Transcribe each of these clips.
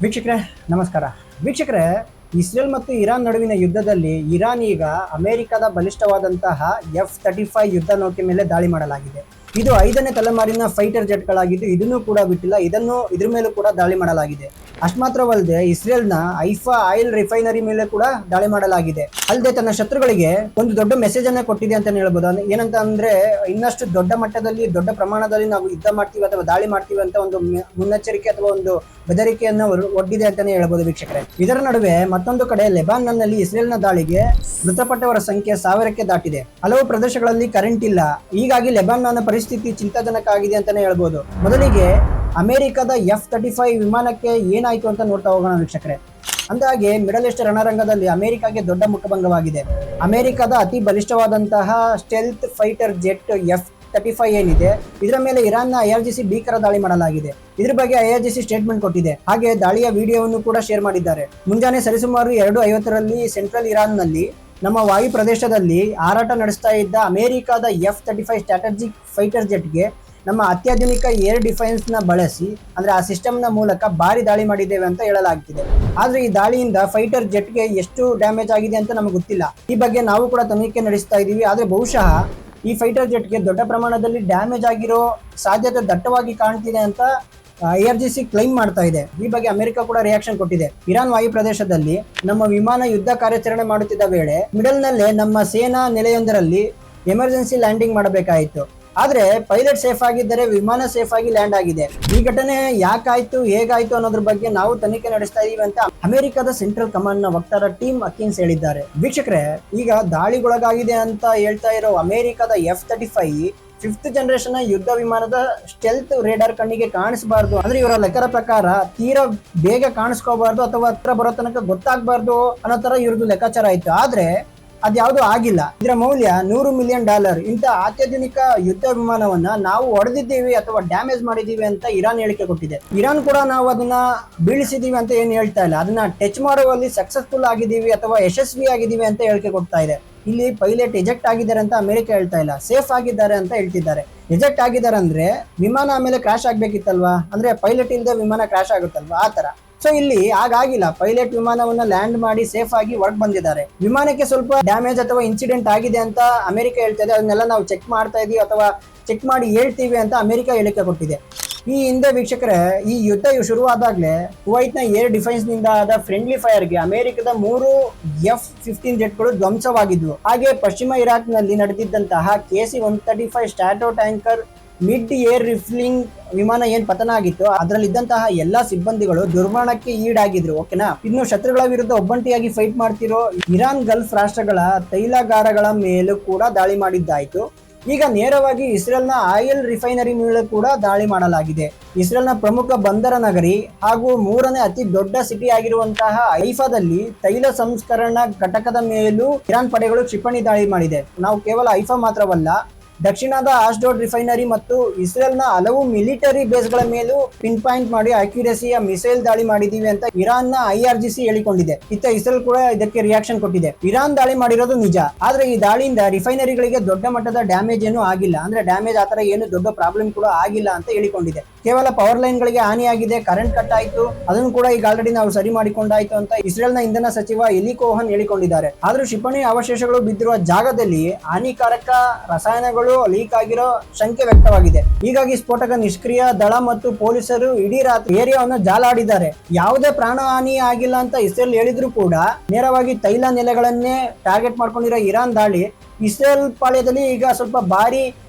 ವೀಕ್ಷಕರೇ ನಮಸ್ಕಾರ. ವೀಕ್ಷಕರೇ, ಇಸ್ರೇಲ್ ಮತ್ತು ಇರಾನ್ ನಡುವಿನ ಯುದ್ಧದಲ್ಲಿ ಇರಾನ್ ಈಗ ಅಮೆರಿಕದ ಬಲಿಷ್ಠವಾದಂತಹ F-35 ಯುದ್ಧ ನೌಕೆ ಮೇಲೆ ದಾಳಿ ಮಾಡಲಾಗಿದೆ. ಇದು 5ನೇ ತಲೆಮಾರಿನ ಫೈಟರ್ ಜೆಟ್ಗಳಾಗಿದ್ದು ಇದನ್ನು ಕೂಡ ಬಿಟ್ಟಿಲ್ಲ, ಇದ್ರ ಮೇಲೂ ಕೂಡ ದಾಳಿ ಮಾಡಲಾಗಿದೆ. ಅಷ್ಟು ಮಾತ್ರವಲ್ಲದೆ ಇಸ್ರೇಲ್ನ ಐಫಾ ಆಯಿಲ್ ರಿಫೈನರಿ ಮೇಲೆ ಕೂಡ ದಾಳಿ ಮಾಡಲಾಗಿದೆ. ಅಲ್ಲದೆ ತನ್ನ ಶತ್ರುಗಳಿಗೆ ಒಂದು ದೊಡ್ಡ ಮೆಸೇಜ್ ಅನ್ನ ಕೊಟ್ಟಿದೆ ಅಂತ ಹೇಳ್ಬೋದು. ಏನಂತ ಅಂದ್ರೆ, ಇನ್ನಷ್ಟು ದೊಡ್ಡ ಮಟ್ಟದಲ್ಲಿ ದೊಡ್ಡ ಪ್ರಮಾಣದಲ್ಲಿ ನಾವು ಯುದ್ಧ ಮಾಡ್ತೀವಿ ಅಥವಾ ದಾಳಿ ಮಾಡ್ತೀವಿ ಅಂತ ಒಂದು ಮುನ್ನೆಚ್ಚರಿಕೆ ಅಥವಾ ಒಂದು ಬೆದರಿಕೆಯನ್ನು ಒಡ್ಡಿದೆ ಅಂತಾನೆ ಹೇಳ್ಬೋದು ವೀಕ್ಷಕರೇ. ಇದರ ನಡುವೆ ಮತ್ತೊಂದು ಕಡೆ ಲೆಬನಾನ್ನಲ್ಲಿ ಇಸ್ರೇಲ್ನ ದಾಳಿಗೆ ಮೃತಪಟ್ಟವರ ಸಂಖ್ಯೆ 1000ಕ್ಕೆ ದಾಟಿದೆ. ಹಲವು ಪ್ರದೇಶಗಳಲ್ಲಿ ಕರೆಂಟ್ ಇಲ್ಲ. ಹೀಗಾಗಿ ಲೆಬನಾನ್ನ ಪರಿಸ್ಥಿತಿ ಚಿಂತಾಜನಕ ಆಗಿದೆ ಅಂತಾನೆ ಹೇಳ್ಬೋದು. ಮೊದಲಿಗೆ ಅಮೆರಿಕದ F-35 ವಿಮಾನಕ್ಕೆ ಏನಾಯ್ತು ಅಂತ ನೋಡ್ತಾ ಹೋಗೋಣ ವೀಕ್ಷಕರೇ. ಅಂದಾಗೆ ಮಿಡಲ್ ಈಸ್ಟ್ ರಣರಂಗದಲ್ಲಿ ಅಮೆರಿಕಾಗೆ ದೊಡ್ಡ ಮುಖಭಂಗವಾಗಿದೆ. ಅಮೆರಿಕದ ಅತಿ ಬಲಿಷ್ಠವಾದಂತಹ ಸ್ಟೆಲ್ತ್ ಫೈಟರ್ ಜೆಟ್ F-35 ಏನಿದೆ, ಇದರ ಮೇಲೆ ಇರಾನ್ನ IRGC ಭೀಕರ ದಾಳಿ ಮಾಡಲಾಗಿದೆ. ಇದ್ರ ಬಗ್ಗೆ IRGC ಸ್ಟೇಟ್ಮೆಂಟ್ ಕೊಟ್ಟಿದೆ. ಹಾಗೆ ದಾಳಿಯ ವಿಡಿಯೋವನ್ನು ಕೂಡ ಶೇರ್ ಮಾಡಿದ್ದಾರೆ. ಮುಂಜಾನೆ ಸರಿಸುಮಾರು 2:50ರಲ್ಲಿ ಸೆಂಟ್ರಲ್ ಇರಾನ್ನಲ್ಲಿ ನಮ್ಮ ವಾಯು ಪ್ರದೇಶದಲ್ಲಿ ಹಾರಾಟ ನಡೆಸ್ತಾ ಇದ್ದ ಅಮೆರಿಕದ F-35 ಸ್ಟ್ರಾಟಜಿಕ್ ಫೈಟರ್ ಜೆಟ್ಗೆ ನಮ್ಮ ಅತ್ಯಾಧುನಿಕ ಏರ್ ಡಿಫೆನ್ಸ್ ನ ಬಳಸಿ ಅಂದ್ರೆ ಆ ಸಿಸ್ಟಮ್ ನ ಮೂಲಕ ಭಾರಿ ದಾಳಿ ಮಾಡಿದ್ದೇವೆ ಅಂತ ಹೇಳಲಾಗ್ತಿದೆ. ಆದ್ರೆ ಈ ದಾಳಿಯಿಂದ ಫೈಟರ್ ಜೆಟ್ಗೆ ಎಷ್ಟು ಡ್ಯಾಮೇಜ್ ಆಗಿದೆ ಅಂತ ನಮಗೆ ಗೊತ್ತಿಲ್ಲ. ಈ ಬಗ್ಗೆ ನಾವು ಕೂಡ ತನಿಖೆ ನಡೆಸ್ತಾ ಇದ್ದೀವಿ. ಆದ್ರೆ ಬಹುಶಃ ಈ ಫೈಟರ್ ಜೆಟ್ಗೆ ದೊಡ್ಡ ಪ್ರಮಾಣದಲ್ಲಿ ಡ್ಯಾಮೇಜ್ ಆಗಿರೋ ಸಾಧ್ಯತೆ ದಟ್ಟವಾಗಿ ಕಾಣ್ತಿದೆ ಅಂತ IRGC ಕ್ಲೈಮ್ ಮಾಡ್ತಾ ಇದೆ. ಈ ಬಗ್ಗೆ ಅಮೆರಿಕ ಕೂಡ ರಿಯಾಕ್ಷನ್ ಕೊಟ್ಟಿದೆ. ಇರಾನ್ ವಾಯು ಪ್ರದೇಶದಲ್ಲಿ ನಮ್ಮ ವಿಮಾನ ಯುದ್ಧ ಕಾರ್ಯಾಚರಣೆ ಮಾಡುತ್ತಿದ್ದ ವೇಳೆ ಮಿಡಲ್ನಲ್ಲೇ ನಮ್ಮ ಸೇನಾ ನೆಲೆಯೊಂದರಲ್ಲಿ ಎಮರ್ಜೆನ್ಸಿ ಲ್ಯಾಂಡಿಂಗ್ ಮಾಡಬೇಕಾಯಿತು. ಆದ್ರೆ ಪೈಲಟ್ ಸೇಫ್ ಆಗಿದ್ದರೆ ವಿಮಾನ ಸೇಫ್ ಆಗಿ ಲ್ಯಾಂಡ್ ಆಗಿದೆ. ಈ ಘಟನೆ ಯಾಕಾಯ್ತು, ಹೇಗಾಯ್ತು ಅನ್ನೋದ್ರ ಬಗ್ಗೆ ನಾವು ತನಿಖೆ ನಡೆಸ್ತಾ ಇದೀವಿ ಅಂತ ಅಮೆರಿಕದ ಸೆಂಟ್ರಲ್ ಕಮಾಂಡ್ ನ ವಕ್ತಾರ ಟಿಮ್ ಅಕಿನ್ಸ್ ಹೇಳಿದ್ದಾರೆ. ವೀಕ್ಷಕರೇ, ಈಗ ದಾಳಿಗೊಳಗಾಗಿದೆ ಅಂತ ಹೇಳ್ತಾ ಇರೋ ಅಮೆರಿಕದ F-35 5th ಜನರೇಷನ್ ಯುದ್ಧ ವಿಮಾನದ ಸ್ಟೆಲ್ತ್ ರೇಡಾರ್ ಕಣ್ಣಿಗೆ ಕಾಣಿಸಬಾರ್ದು ಅಂದ್ರೆ ಇವರ ಲೆಕ್ಕದ ಪ್ರಕಾರ ತೀರಾ ಬೇಗ ಕಾಣಿಸ್ಕೋಬಾರ್ದು ಅಥವಾ ಹತ್ರ ಬರೋ ತನಕ ಗೊತ್ತಾಗಬಾರ್ದು ಅನ್ನೋ ತರ ಇವ್ರದ್ದು ಲೆಕ್ಕಾಚಾರ ಆಯ್ತು. ಆದ್ರೆ ಅದ್ಯಾವುದು ಆಗಿಲ್ಲ. ಇದರ ಮೌಲ್ಯ $100 ಮಿಲಿಯನ್. ಇಂಥ ಅತ್ಯಾಧುನಿಕ ಯುದ್ಧ ವಿಮಾನವನ್ನ ನಾವು ಹೊಡೆದಿದ್ದೀವಿ ಅಥವಾ ಡ್ಯಾಮೇಜ್ ಮಾಡಿದೀವಿ ಅಂತ ಇರಾನ್ ಹೇಳಿಕೆ ಕೊಟ್ಟಿದೆ. ಇರಾನ್ ಕೂಡ ನಾವು ಅದನ್ನ ಬೀಳಿಸಿದೀವಿ ಅಂತ ಏನು ಹೇಳ್ತಾ ಇಲ್ಲ, ಅದನ್ನ ಟಚ್ ಮಾಡುವಲ್ಲಿ ಸಕ್ಸಸ್ಫುಲ್ ಆಗಿದ್ದೀವಿ ಅಥವಾ ಯಶಸ್ವಿ ಆಗಿದ್ದೀವಿ ಅಂತ ಹೇಳಿಕೆ ಕೊಡ್ತಾ ಇದೆ. ಇಲ್ಲಿ ಪೈಲಟ್ ಎಜೆಕ್ಟ್ ಆಗಿದ್ದಾರೆ ಅಂತ ಅಮೆರಿಕ ಹೇಳ್ತಾ ಇಲ್ಲ, ಸೇಫ್ ಆಗಿದ್ದಾರೆ ಅಂತ ಹೇಳ್ತಿದ್ದಾರೆ. ಎಜೆಕ್ಟ್ ಆಗಿದ್ದಾರೆ ಅಂದ್ರೆ ವಿಮಾನ ಆಮೇಲೆ ಕ್ರಾಶ್ ಆಗ್ಬೇಕಿತ್ತಲ್ವಾ, ಅಂದ್ರೆ ಪೈಲಟ್ ಇಲ್ಲದೆ ವಿಮಾನ ಕ್ರಾಶ್ ಆಗುತ್ತಲ್ವಾ, ಆ ತರ. ಸೊ ಇಲ್ಲಿ ಹಾಗಾಗಿಲ್ಲ, ಪೈಲಟ್ ವಿಮಾನವನ್ನ ಲ್ಯಾಂಡ್ ಮಾಡಿ ಸೇಫ್ ಆಗಿ ಹೊರಗೆ ಬಂದಿದ್ದಾರೆ. ವಿಮಾನಕ್ಕೆ ಸ್ವಲ್ಪ ಡ್ಯಾಮೇಜ್ ಅಥವಾ ಇನ್ಸಿಡೆಂಟ್ ಆಗಿದೆ ಅಂತ ಅಮೆರಿಕ ಹೇಳ್ತಾ ಇದೆ. ಅದನ್ನೆಲ್ಲ ನಾವು ಚೆಕ್ ಮಾಡ್ತಾ ಇದೀವಿ ಅಥವಾ ಚೆಕ್ ಮಾಡಿ ಹೇಳ್ತೀವಿ ಅಂತ ಅಮೆರಿಕ ಹೇಳಿಕೆ ಕೊಟ್ಟಿದೆ. ಈ ಹಿಂದೆ ವೀಕ್ಷಕರೇ, ಈ ಯುದ್ಧ ಶುರುವಾದಾಗಲೇ ಕುವೈಟ್ನ ಏರ್ ಡಿಫೆನ್ಸ್ ನಿಂದ ಆದ ಫ್ರೆಂಡ್ಲಿ ಫೈರ್ಗೆ ಅಮೆರಿಕದ 3 F-15 ಜೆಟ್ಗಳು ಧ್ವಂಸವಾಗಿದ್ವು. ಹಾಗೆ ಪಶ್ಚಿಮ ಇರಾಕ್ ನಲ್ಲಿ ನಡೆದಿದ್ದಂತಹ KC-135 ಸ್ಟ್ರಾಟೋ ಟ್ಯಾಂಕರ್ ಮಿಡ್ ಏರ್ ರಿಫ್ಲಿಂಗ್ ವಿಮಾನ ಏನ್ ಪತನ ಆಗಿತ್ತು, ಅದರಲ್ಲಿದ್ದಂತಹ ಎಲ್ಲಾ ಸಿಬ್ಬಂದಿಗಳು ದುರ್ಮರಣಕ್ಕೆ ಈಡಾಗಿದ್ರು. ಓಕೆನಾ. ಇನ್ನು ಶತ್ರುಗಳ ವಿರುದ್ಧ ಒಬ್ಬಂಟಿಯಾಗಿ ಫೈಟ್ ಮಾಡ್ತಿರೋ ಇರಾನ್ ಗಲ್ಫ್ ರಾಷ್ಟ್ರಗಳ ತೈಲಾಗಾರಗಳ ಮೇಲೂ ಕೂಡ ದಾಳಿ ಮಾಡಿದ್ದಾಯ್ತು. ಈಗ ನೇರವಾಗಿ ಇಸ್ರೇಲ್ನ ಆಯಿಲ್ ರಿಫೈನರಿ ಮೇಲೆ ಕೂಡ ದಾಳಿ ಮಾಡಲಾಗಿದೆ. ಇಸ್ರೇಲ್ನ ಪ್ರಮುಖ ಬಂದರ ನಗರಿ ಹಾಗೂ 3ನೇ ಅತಿ ದೊಡ್ಡ ಸಿಟಿ ಆಗಿರುವಂತಹ ಐಫಾದಲ್ಲಿ ತೈಲ ಸಂಸ್ಕರಣಾ ಘಟಕದ ಮೇಲೂ ಇರಾನ್ ಪಡೆಗಳು ಕ್ಷಿಪಣಿ ದಾಳಿ ಮಾಡಿದೆ. ನಾವು ಕೇವಲ ಐಫಾ ಮಾತ್ರವಲ್ಲ, ದಕ್ಷಿಣದ ಆಸ್ಡೋಡ್ ರಿಫೈನರಿ ಮತ್ತು ಇಸ್ರೇಲ್ನ ಹಲವು ಮಿಲಿಟರಿ ಬೇಸ್ಗಳ ಮೇಲೂ ಪಿನ್ ಪಾಯಿಂಟ್ ಮಾಡಿ ಅಕ್ಯುರೇಸಿಯ ಮಿಸೈಲ್ ದಾಳಿ ಮಾಡಿದೀವಿ ಅಂತ ಇರಾನ್ನ IRGC ಹೇಳಿಕೊಂಡಿದೆ. ಇತ್ತ ಇಸ್ರೇಲ್ ಕೂಡ ಇದಕ್ಕೆ ರಿಯಾಕ್ಷನ್ ಕೊಟ್ಟಿದೆ. ಇರಾನ್ ದಾಳಿ ಮಾಡಿರೋದು ನಿಜ, ಆದ್ರೆ ಈ ದಾಳಿಯಿಂದ ರಿಫೈನರಿಗಳಿಗೆ ದೊಡ್ಡ ಮಟ್ಟದ ಡ್ಯಾಮೇಜ್ ಏನು ಆಗಿಲ್ಲ, ಅಂದ್ರೆ ಡ್ಯಾಮೇಜ್ ಆತರ ಏನು ದೊಡ್ಡ ಪ್ರಾಬ್ಲಮ್ ಕೂಡ ಆಗಿಲ್ಲ ಅಂತ ಹೇಳಿಕೊಂಡಿದೆ. ಕೇವಲ ಪವರ್ ಲೈನ್ ಗಳಿಗೆ ಹಾನಿಯಾಗಿದೆ, ಕರೆಂಟ್ ಕಟ್ ಆಯ್ತು, ಅದನ್ನು ಕೂಡ ಈಗ ಆಲ್ರೆಡಿ ನಾವು ಸರಿ ಮಾಡಿಕೊಂಡಾಯ್ತು ಅಂತ ಇಸ್ರೇಲ್ನ ಇಂಧನ ಸಚಿವ ಎಲಿ ಕೋಹನ್ ಹೇಳಿಕೊಂಡಿದ್ದಾರೆ. ಆದ್ರೂ ಕ್ಷಿಪಣಿ ಅವಶೇಷಗಳು ಬಿದ್ದಿರುವ ಜಾಗದಲ್ಲಿ ಹಾನಿಕಾರಕ ರಸಾಯನಗಳು ಲೀಕ್ ಆಗಿರೋ ಶಂಕೆ ವ್ಯಕ್ತವಾಗಿದೆ. ಹೀಗಾಗಿ ಸ್ಫೋಟಕ ನಿಷ್ಕ್ರಿಯ ದಳ ಮತ್ತು ಪೊಲೀಸರು ಇಡೀ ರಾತ್ರಿ ಏರಿಯಾವನ್ನು ಜಾಲಾಡಿದ್ದಾರೆ. ಯಾವುದೇ ಪ್ರಾಣ ಹಾನಿ ಆಗಿಲ್ಲ ಅಂತ ಇಸ್ರೇಲ್ ಹೇಳಿದ್ರು ಕೂಡ ನೇರವಾಗಿ ತೈಲ ನೆಲೆಗಳನ್ನೇ ಟಾರ್ಗೆಟ್ ಮಾಡ್ಕೊಂಡಿರೋ ಇರಾನ್ ದಾಳಿ ಇಸ್ರೇಲ್ ಪಾಳ್ಯದಲ್ಲಿ ಈಗ ಸ್ವಲ್ಪ ಭಾರಿ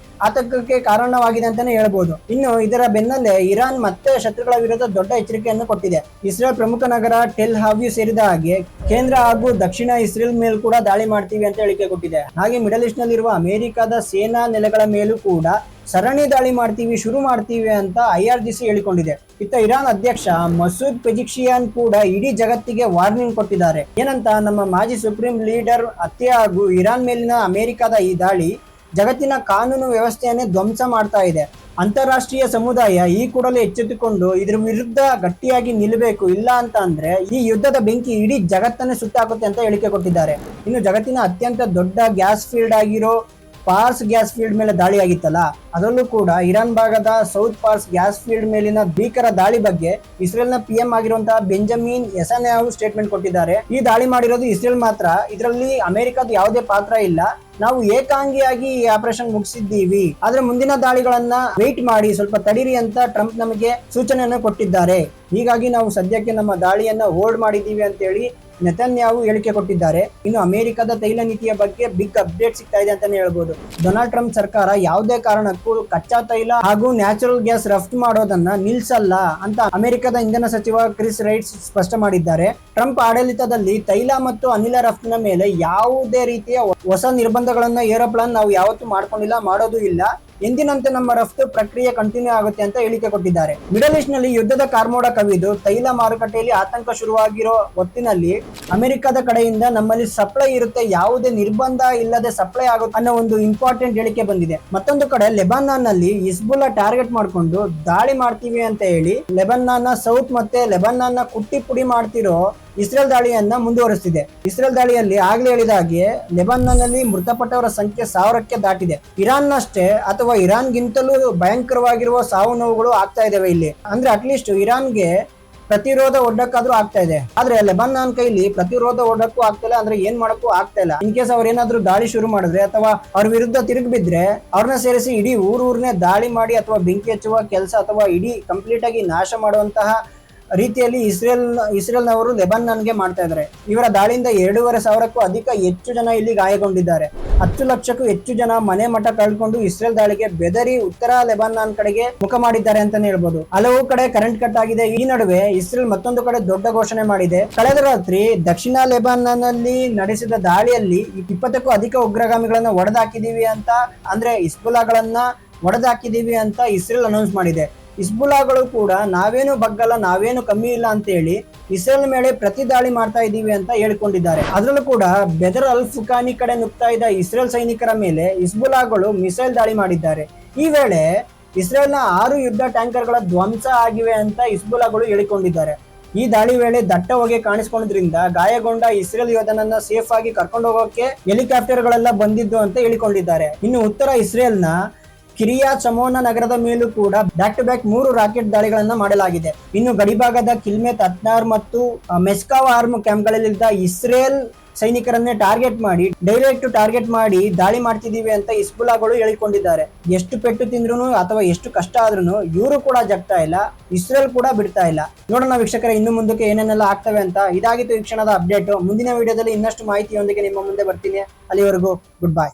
ಆತಂಕಕ್ಕೆ ಕಾರಣವಾಗಿದೆ ಅಂತಾನೆ ಹೇಳ್ಬೋದು. ಇನ್ನು ಇದರ ಬೆನ್ನಲ್ಲೇ ಇರಾನ್ ಮತ್ತೆ ಶತ್ರುಗಳ ವಿರುದ್ಧ ದೊಡ್ಡ ಎಚ್ಚರಿಕೆಯನ್ನು ಕೊಟ್ಟಿದೆ. ಇಸ್ರೇಲ್ ಪ್ರಮುಖ ನಗರ ಟೆಲ್ ಹಾವ್ಯೂ ಸೇರಿದ ಹಾಗೆ ಕೇಂದ್ರ ಹಾಗೂ ದಕ್ಷಿಣ ಇಸ್ರೇಲ್ ಮೇಲೂ ಕೂಡ ದಾಳಿ ಮಾಡ್ತೀವಿ ಅಂತ ಹೇಳಿಕೆ ಕೊಟ್ಟಿದೆ. ಹಾಗೆ ಮಿಡಲ್ ಈಸ್ಟ್ ನಲ್ಲಿರುವ ಅಮೆರಿಕದ ಸೇನಾ ನೆಲೆಗಳ ಮೇಲೂ ಕೂಡ ಸರಣಿ ದಾಳಿ ಶುರು ಮಾಡ್ತೀವಿ ಅಂತ IRGC ಹೇಳಿಕೊಂಡಿದೆ. ಇತ್ತ ಇರಾನ್ ಅಧ್ಯಕ್ಷ ಮಸೂದ್ ಪೆಜಿಕ್ಷಿಯಾನ್ ಕೂಡ ಇಡೀ ಜಗತ್ತಿಗೆ ವಾರ್ನಿಂಗ್ ಕೊಟ್ಟಿದ್ದಾರೆ. ಏನಂತ, ನಮ್ಮ ಮಾಜಿ ಸುಪ್ರೀಂ ಲೀಡರ್ ಹತ್ಯೆ ಹಾಗೂ ಇರಾನ್ ಮೇಲಿನ ಅಮೆರಿಕದ ಈ ದಾಳಿ ಜಗತ್ತಿನ ಕಾನೂನು ವ್ಯವಸ್ಥೆಯನ್ನೇ ಧ್ವಂಸ ಮಾಡ್ತಾ ಇದೆ. ಅಂತಾರಾಷ್ಟ್ರೀಯ ಸಮುದಾಯ ಈ ಕೂಡಲೇ ಎಚ್ಚೆತ್ತುಕೊಂಡು ಇದ್ರ ವಿರುದ್ಧ ಗಟ್ಟಿಯಾಗಿ ನಿಲ್ಲಬೇಕು, ಇಲ್ಲ ಅಂತ ಅಂದ್ರೆ ಈ ಯುದ್ಧದ ಬೆಂಕಿ ಇಡೀ ಜಗತ್ತನ್ನೇ ಸುತ್ತಾಕುತ್ತೆ ಅಂತ ಹೇಳಿಕೆ ಕೊಟ್ಟಿದ್ದಾರೆ. ಇನ್ನು ಜಗತ್ತಿನ ಅತ್ಯಂತ ದೊಡ್ಡ ಗ್ಯಾಸ್ ಫೀಲ್ಡ್ ಆಗಿರೋ ಪಾರ್ಸ್ ಗ್ಯಾಸ್ ಫೀಲ್ಡ್ ಮೇಲೆ ದಾಳಿ ಆಗಿತ್ತಲ್ಲ, ಅದರಲ್ಲೂ ಕೂಡ ಇರಾನ್ ಭಾಗದ ಸೌತ್ ಪಾರ್ಸ್ ಗ್ಯಾಸ್ ಫೀಲ್ಡ್ ಮೇಲಿನ ಭೀಕರ ದಾಳಿ ಬಗ್ಗೆ ಇಸ್ರೇಲ್ನ PM ಆಗಿರುವಂತಹ ಬೆಂಜಮಿನ್ ನೆತನ್ಯಾಹು ಸ್ಟೇಟ್ಮೆಂಟ್ ಕೊಟ್ಟಿದ್ದಾರೆ. ಈ ದಾಳಿ ಮಾಡಿರೋದು ಇಸ್ರೇಲ್ ಮಾತ್ರ, ಇದರಲ್ಲಿ ಅಮೆರಿಕದ ಯಾವುದೇ ಪಾತ್ರ ಇಲ್ಲ, ನಾವು ಏಕಾಂಗಿಯಾಗಿ ಈ ಆಪರೇಷನ್ ಮುಗಿಸಿದ್ದೀವಿ, ಆದ್ರೆ ಮುಂದಿನ ದಾಳಿಗಳನ್ನ ವೇಟ್ ಮಾಡಿ ಸ್ವಲ್ಪ ತಡೀರಿ ಅಂತ ಟ್ರಂಪ್ ನಮಗೆ ಸೂಚನೆಯನ್ನು ಕೊಟ್ಟಿದ್ದಾರೆ. ಹೀಗಾಗಿ ನಾವು ಸದ್ಯಕ್ಕೆ ನಮ್ಮ ದಾಳಿಯನ್ನ ಹೋಲ್ಡ್ ಮಾಡಿದ್ದೀವಿ ಅಂತ ಹೇಳಿ ನೆತನ್ಯಾಹು ಹೇಳಿಕೆ ಕೊಟ್ಟಿದ್ದಾರೆ. ಇನ್ನು ಅಮೆರಿಕದ ತೈಲ ನೀತಿಯ ಬಗ್ಗೆ ಬಿಗ್ ಅಪ್ಡೇಟ್ ಸಿಗ್ತಾ ಇದೆ ಅಂತಾನೆ ಹೇಳ್ಬೋದು. ಡೊನಾಲ್ಡ್ ಟ್ರಂಪ್ ಸರ್ಕಾರ ಯಾವುದೇ ಕಾರಣಕ್ಕೂ ಕಚ್ಚಾ ತೈಲ ಹಾಗೂ ನ್ಯಾಚುರಲ್ ಗ್ಯಾಸ್ ರಫ್ತು ಮಾಡೋದನ್ನ ನಿಲ್ಸಲ್ಲ ಅಂತ ಅಮೆರಿಕದ ಇಂಧನ ಸಚಿವ ಕ್ರಿಸ್ ರೈಟ್ಸ್ ಸ್ಪಷ್ಟ ಮಾಡಿದ್ದಾರೆ. ಟ್ರಂಪ್ ಆಡಳಿತದಲ್ಲಿ ತೈಲ ಮತ್ತು ಅನಿಲ ರಫ್ತಿನ ಮೇಲೆ ಯಾವುದೇ ರೀತಿಯ ಹೊಸ ನಿರ್ಬಂಧಗಳನ್ನ ಏರೋಪ್ಲಾನ್ ನಾವು ಯಾವತ್ತೂ ಮಾಡ್ಕೊಂಡಿಲ್ಲ, ಮಾಡೋದು ಇಲ್ಲ. ಎಂದಿನಂತೆ ನಮ್ಮ ರಫ್ತು ಪ್ರಕ್ರಿಯೆ ಕಂಟಿನ್ಯೂ ಆಗುತ್ತೆ ಅಂತ ಹೇಳಿಕೆ ಕೊಟ್ಟಿದ್ದಾರೆ. ಮಿಡಲ್ ಈಸ್ಟ್ ನಲ್ಲಿ ಯುದ್ಧದ ಕಾರ್ಮೋಡ ಕವಿದು ತೈಲ ಮಾರುಕಟ್ಟೆಯಲ್ಲಿ ಆತಂಕ ಶುರುವಾಗಿರೋ ಹೊತ್ತಿನಲ್ಲಿ ಅಮೆರಿಕದ ಕಡೆಯಿಂದ ನಮ್ಮಲ್ಲಿ ಸಪ್ಲೈ ಇರುತ್ತೆ, ಯಾವುದೇ ನಿರ್ಬಂಧ ಇಲ್ಲದೆ ಸಪ್ಲೈ ಆಗುತ್ತೆ ಅನ್ನೋ ಒಂದು ಇಂಪಾರ್ಟೆಂಟ್ ಹೇಳಿಕೆ ಬಂದಿದೆ. ಮತ್ತೊಂದು ಕಡೆ ಲೆಬನಾನ್ ನಲ್ಲಿ ಹಿಜ್ಬುಲ್ಲಾ ಟಾರ್ಗೆಟ್ ಮಾಡಿಕೊಂಡು ದಾಳಿ ಮಾಡ್ತೀವಿ ಅಂತ ಹೇಳಿ ಲೆಬನಾನ್ ಸೌತ್ ಮತ್ತೆ ಲೆಬನಾನ್ ಕುಟ್ಟಿ ಪುಡಿ ಮಾಡ್ತಿರೋ ಇಸ್ರೇಲ್ ದಾಳಿಯನ್ನ ಮುಂದುವರಿಸುತ್ತಿದೆ. ಇಸ್ರೇಲ್ ದಾಳಿಯಲ್ಲಿ ಆಗ್ಲೇ ಹೇಳಿದ ಹಾಗೆ ಲೆಬನಾನ್ ನಲ್ಲಿ ಮೃತಪಟ್ಟವರ ಸಂಖ್ಯೆ 1000ಕ್ಕೆ ದಾಟಿದೆ. ಇರಾನ್ ಅಷ್ಟೇ ಅಥವಾ ಇರಾನ್ಗಿಂತಲೂ ಭಯಂಕರವಾಗಿರುವ ಸಾವು ನೋವುಗಳು ಆಗ್ತಾ ಇದಾವೆ ಇಲ್ಲಿ. ಅಂದ್ರೆ ಅಟ್ಲೀಸ್ಟ್ ಇರಾನ್ಗೆ ಪ್ರತಿರೋಧ ಒಡ್ಡಕ್ಕಾದ್ರೂ ಆಗ್ತಾ ಇದೆ, ಆದ್ರೆ ಲೆಬನಾನ್ ಕೈಲಿ ಪ್ರತಿರೋಧ ಒಡ್ಡಕ್ಕೂ ಆಗ್ತಾ ಇಲ್ಲ, ಅಂದ್ರೆ ಏನ್ ಮಾಡಕ್ಕೂ ಆಗ್ತಾ ಇಲ್ಲ. ಇನ್ ಕೇಸ್ ಅವ್ರ ಏನಾದ್ರು ದಾಳಿ ಶುರು ಮಾಡಿದ್ರೆ ಅಥವಾ ಅವ್ರ ವಿರುದ್ಧ ತಿರುಗಿ ಬಿದ್ರೆ ಅವ್ರನ್ನ ಸೇರಿಸಿ ಇಡೀ ಊರೂರ್ನೇ ದಾಳಿ ಮಾಡಿ ಅಥವಾ ಬೆಂಕಿ ಹಚ್ಚುವ ಕೆಲಸ ಅಥವಾ ಇಡೀ ಕಂಪ್ಲೀಟ್ ಆಗಿ ನಾಶ ಮಾಡುವಂತಹ ರೀತಿಯಲ್ಲಿ ಇಸ್ರೇಲ್ನವರು ಲೆಬನಾನ್ಗೆ ಮಾಡ್ತಾ ಇದ್ದಾರೆ. ಇವರ ದಾಳಿಯಿಂದ 2500ಕ್ಕೂ ಹೆಚ್ಚು ಜನ ಇಲ್ಲಿ ಗಾಯಗೊಂಡಿದ್ದಾರೆ. 10 ಲಕ್ಷಕ್ಕೂ ಹೆಚ್ಚು ಜನ ಮನೆ ಮಠ ಕಳ್ಕೊಂಡು ಇಸ್ರೇಲ್ ದಾಳಿಗೆ ಬೆದರಿ ಉತ್ತರ ಲೆಬನಾನ್ ಕಡೆಗೆ ಮುಖ ಮಾಡಿದ್ದಾರೆ ಅಂತಾನೆ ಹೇಳ್ಬೋದು. ಹಲವು ಕಡೆ ಕರೆಂಟ್ ಕಟ್ ಆಗಿದೆ. ಈ ನಡುವೆ ಇಸ್ರೇಲ್ ಮತ್ತೊಂದು ಕಡೆ ದೊಡ್ಡ ಘೋಷಣೆ ಮಾಡಿದೆ. ಕಳೆದ ರಾತ್ರಿ ದಕ್ಷಿಣ ಲೆಬನಾನ್ ನಲ್ಲಿ ನಡೆಸಿದ ದಾಳಿಯಲ್ಲಿ 20ಕ್ಕೂ ಅಧಿಕ ಉಗ್ರಗಾಮಿಗಳನ್ನ ಹೊಡೆದಾಕಿದೀವಿ ಅಂತ, ಅಂದ್ರೆ ಹಿಜ್ಬುಲ್ಲಾಗಳನ್ನ ಹೊಡೆದಾಕಿದೀವಿ ಅಂತ ಇಸ್ರೇಲ್ ಅನೌನ್ಸ್ ಮಾಡಿದೆ. ಹಿಜ್ಬುಲ್ಲಾಗಳು ಕೂಡ ನಾವೇನು ಬಗ್ಗಲ್ಲ, ನಾವೇನು ಕಮ್ಮಿ ಇಲ್ಲ ಅಂತ ಹೇಳಿ ಇಸ್ರೇಲ್ ಮೇಲೆ ಪ್ರತಿ ದಾಳಿ ಮಾಡ್ತಾ ಇದ್ದೀವಿ ಅಂತ ಹೇಳಿಕೊಂಡಿದ್ದಾರೆ. ಅದರಲ್ಲೂ ಕೂಡ ಬೆದರ್ ಅಲ್ ಫುಕಾನಿ ಕಡೆ ನುಗ್ತಾ ಇದ್ದ ಇಸ್ರೇಲ್ ಸೈನಿಕರ ಮೇಲೆ ಹಿಜ್ಬುಲ್ಲಾಗಳು ಮಿಸೈಲ್ ದಾಳಿ ಮಾಡಿದ್ದಾರೆ. ಈ ವೇಳೆ ಇಸ್ರೇಲ್ನ 6 ಯುದ್ಧ ಟ್ಯಾಂಕರ್ಗಳ ಧ್ವಂಸ ಆಗಿವೆ ಅಂತ ಹಿಜ್ಬುಲ್ಲಾಗಳು ಹೇಳಿಕೊಂಡಿದ್ದಾರೆ. ಈ ದಾಳಿ ವೇಳೆ ದಟ್ಟ ಹೊಗೆ ಕಾಣಿಸಿಕೊಂಡ್ರಿಂದ ಗಾಯಗೊಂಡ ಇಸ್ರೇಲ್ ಯೋಧನನ್ನ ಸೇಫ್ ಆಗಿ ಕರ್ಕೊಂಡು ಹೋಗೋಕೆ ಹೆಲಿಕಾಪ್ಟರ್ಗಳೆಲ್ಲ ಬಂದಿದ್ದು ಅಂತ ಹೇಳಿಕೊಂಡಿದ್ದಾರೆ. ಇನ್ನು ಉತ್ತರ ಇಸ್ರೇಲ್ನ ಕಿರಿಯಾತ್ ಶಮೋನ ನಗರದ ಮೇಲೂ ಕೂಡ ಬ್ಯಾಕ್ ಟು ಬ್ಯಾಕ್ 3 ರಾಕೆಟ್ ದಾಳಿಗಳನ್ನ ಮಾಡಲಾಗಿದೆ. ಇನ್ನು ಗಡಿಭಾಗದ ಕಿಲ್ಮೆತ್ 16 ಮತ್ತು ಮೆಸ್ಕಾವ್ ಆರ್ಮ್ ಕ್ಯಾಂಪ್ಗಳಲ್ಲಿದ್ದ ಇಸ್ರೇಲ್ ಸೈನಿಕರನ್ನೇ ಡೈರೆಕ್ಟ್ ಟಾರ್ಗೆಟ್ ಮಾಡಿ ದಾಳಿ ಮಾಡ್ತಿದೀವಿ ಅಂತ ಹಿಜ್ಬುಲ್ಲಾಗಳು ಹೇಳಿಕೊಂಡಿದ್ದಾರೆ. ಎಷ್ಟು ಪೆಟ್ಟು ತಿಂದ್ರು ಅಥವಾ ಎಷ್ಟು ಕಷ್ಟ ಆದ್ರೂ ಇವರು ಕೂಡ ಜಗ್ತಾ ಇಲ್ಲ, ಇಸ್ರೇಲ್ ಕೂಡ ಬಿಡ್ತಾ ಇಲ್ಲ. ನೋಡೋಣ ವೀಕ್ಷಕರೇ, ಇನ್ನು ಮುಂದಕ್ಕೆ ಏನೇನೆಲ್ಲ ಆಗ್ತವೆ ಅಂತ. ಇದಾಗಿತ್ತು ಈ ಕ್ಷಣದ ಅಪ್ಡೇಟ್. ಮುಂದಿನ ವಿಡಿಯೋದಲ್ಲಿ ಇನ್ನಷ್ಟು ಮಾಹಿತಿಯೊಂದಿಗೆ ನಿಮ್ಮ ಮುಂದೆ ಬರ್ತೀನಿ. ಅಲ್ಲಿವರೆಗೂ ಗುಡ್ ಬೈ.